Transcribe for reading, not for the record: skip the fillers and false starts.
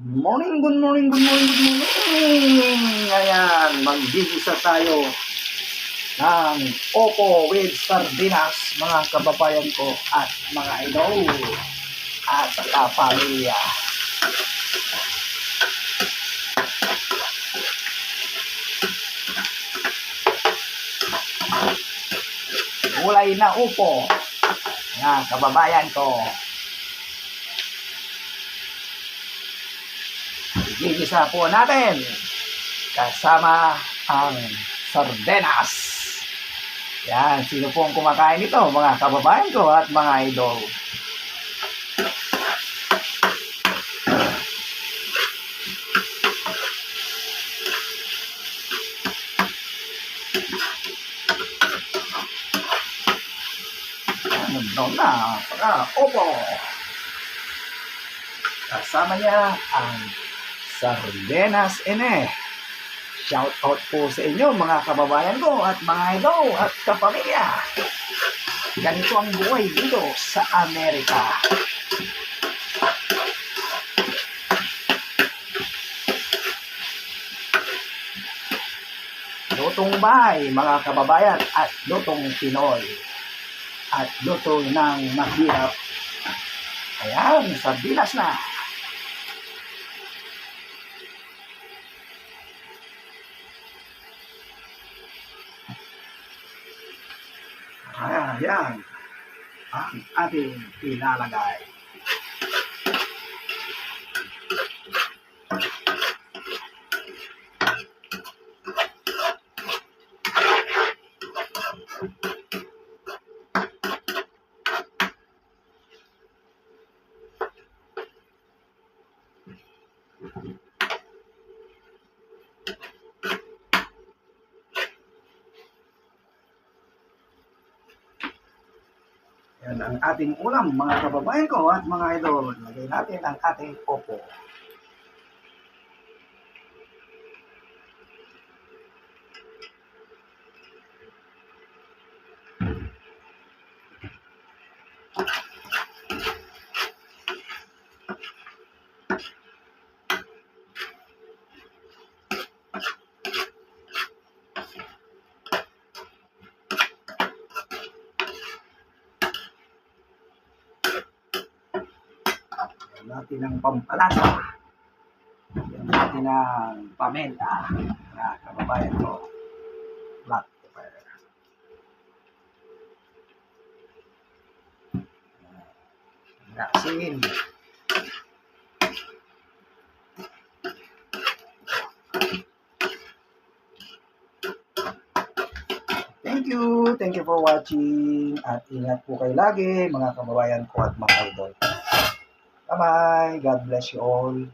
Morning, good morning, good morning, good morning. Ayan, maggigisa tayo ng opo with sardinas, mga kababayan ko at mga idol at kapamilya. Gulay na upo, mga kababayan ko. Gigisa po natin kasama ang sardinas. Yan, sino po ang kumakain nito, mga kababayan ko at mga idol? Ano na, opo. Kasama niya ang sardinas Shout out po sa inyo mga kababayan ko at mga idol at kapamilya. Ganito ang buhay dito sa Amerika. Lutong bahay mga kababayan at lutong Pinoy. At luto ng mahirap. Ayan, sardinas na. Ayan ang ating ilalagay. Yan ang ating ulam mga kababayan ko at mga idol. Lagay natin ang ating opo. Natin ang pampalasa. Yan natin ang pamenta. Mga kababayan ko. Black pepper. Asin. Thank you for watching. At ingat po kayo lagi mga kababayan ko at mga idol. Bye-bye. God bless you all.